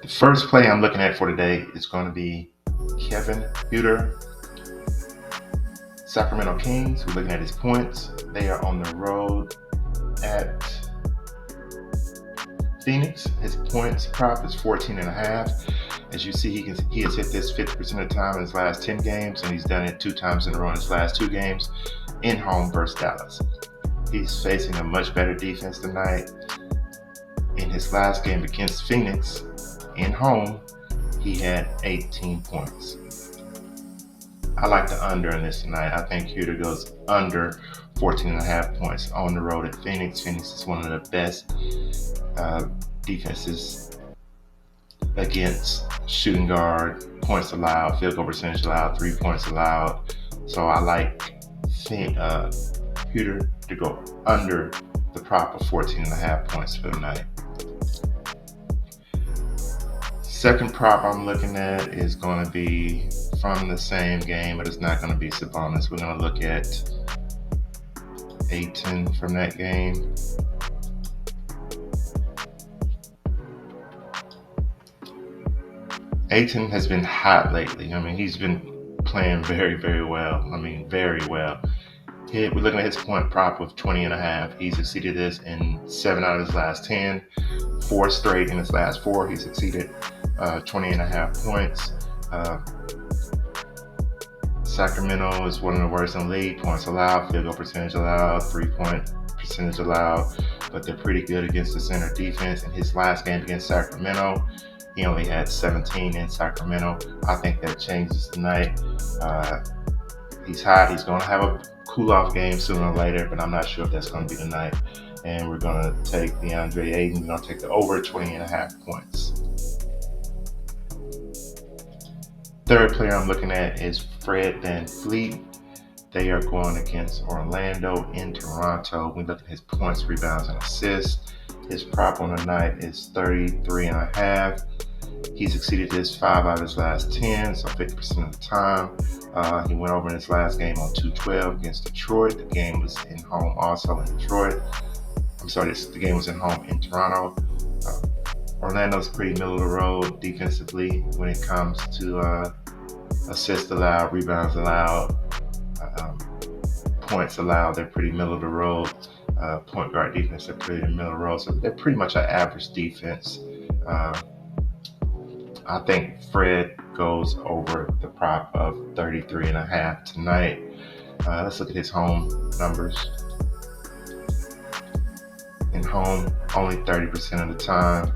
The first play I'm looking at for today is going to be Kevin Huter, Sacramento Kings. We're looking at his points. They are on the road at Phoenix. His points prop is 14.5. As you see, he has hit this 50% of the time in his last 10 games, and he's done it 2 times in a row in his last 2 games in home versus Dallas. He's facing a much better defense tonight. In his last game against Phoenix in home, he had 18 points. I like the under in this tonight. I think Huter goes under 14.5 points on the road at Phoenix. Phoenix is one of the best defenses against shooting guard, points allowed, field goal percentage allowed, 3 points allowed. So I like Huter to go under the prop of 14.5 points for the night. Second prop I'm looking at is going to be from the same game, but it's not going to be Sabonis. We're going to look at Ayton from that game. Ayton has been hot lately. I mean, he's been playing very, very well. I mean, very well. We're looking at his point prop of 20.5. He's exceeded this in 7 out of his last 10. 4 straight in his last 4. He's exceeded 20.5 points. Sacramento is one of the worst in the league. Points allowed, field goal percentage allowed, 3-point percentage allowed, but they're pretty good against the center defense. In his last game against Sacramento, he only had 17 in Sacramento. I think that changes tonight. He's hot. He's going to have a cool-off game sooner or later, but I'm not sure if that's going to be tonight. And we're going to take DeAndre Ayton. We're going to take the over 20.5 points. Third player I'm looking at is Fred VanVleet. They are going against Orlando in Toronto. We look at his points, rebounds, and assists. His prop on the night is 33.5. He's exceeded this 5 out of his last 10, so 50% of the time. He went over in his last game on 2-12 against Detroit. The game was in home also in Detroit. The game was in home in Toronto. Orlando's pretty middle of the road defensively when it comes to assists allowed, rebounds allowed, points allowed. They're pretty middle of the road. Point guard defense, they're pretty middle of the road. So they're pretty much an average defense. I think Fred goes over the prop of 33.5 tonight. Let's look at his home numbers. In home, only 30% of the time.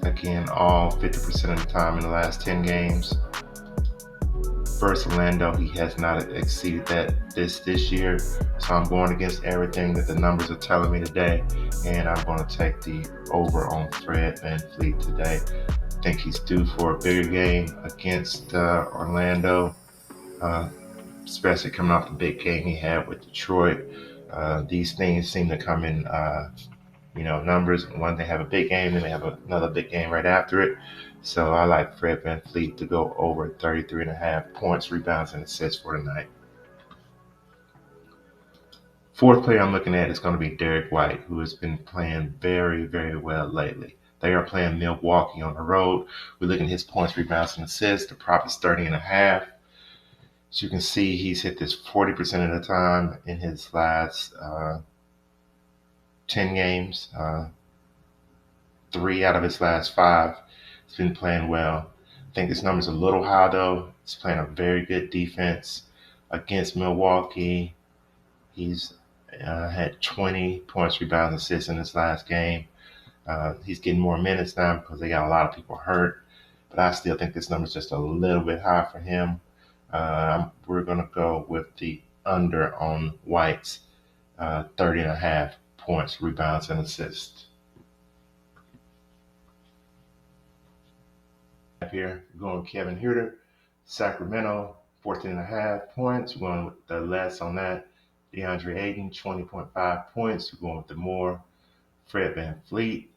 Again, all 50% of the time in the last 10 games. Versus Orlando, he has not exceeded that this year. So I'm going against everything that the numbers are telling me today, and I'm going to take the over on Fred VanVleet today. I think he's due for a bigger game against Orlando, especially coming off the big game he had with Detroit. These things seem to come in numbers. One, they have a big game, then they have another big game right after it. So I like Fred VanVleet to go over 33.5 points, rebounds, and assists for tonight. Fourth player I'm looking at is going to be Derek White, who has been playing very, very well lately. They are playing Milwaukee on the road. We're looking at his points, rebounds, and assists. The prop is 30.5. As you can see, he's hit this 40% of the time in his last 10 games. 3 out of his last 5. He's been playing well. I think this number's a little high, though. He's playing a very good defense against Milwaukee. He's had 20 points, rebounds, assists in his last game. He's getting more minutes now because they got a lot of people hurt. But I still think this number's just a little bit high for him. We're going to go with the under on White's 30.5 points, rebounds, and assists. Here, we're going with Kevin Huter, Sacramento, 14.5 points. We're going with the less on that. DeAndre Ayton, 20.5 points. We're going with the more. Fred VanVleet,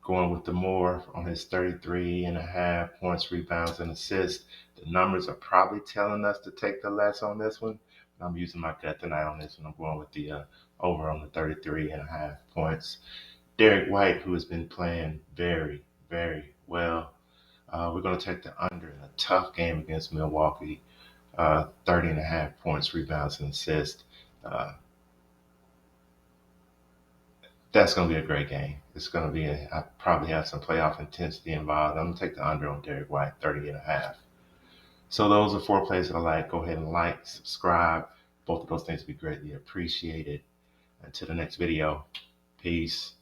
going with the more on his 33.5 points, rebounds, and assists. The numbers are probably telling us to take the less on this one. I'm using my gut tonight on this one. I'm going with the over on the 33.5 points. Derek White, who has been playing very, very well. We're going to take the under in a tough game against Milwaukee. 30.5 points, rebounds, and assists. Uh, that's going to be a great game. It's going to be, I probably have some playoff intensity involved. I'm going to take the under on Derek White, 30.5. So those are 4 plays that I like. Go ahead and like, subscribe. Both of those things would be greatly appreciated. Until the next video, peace.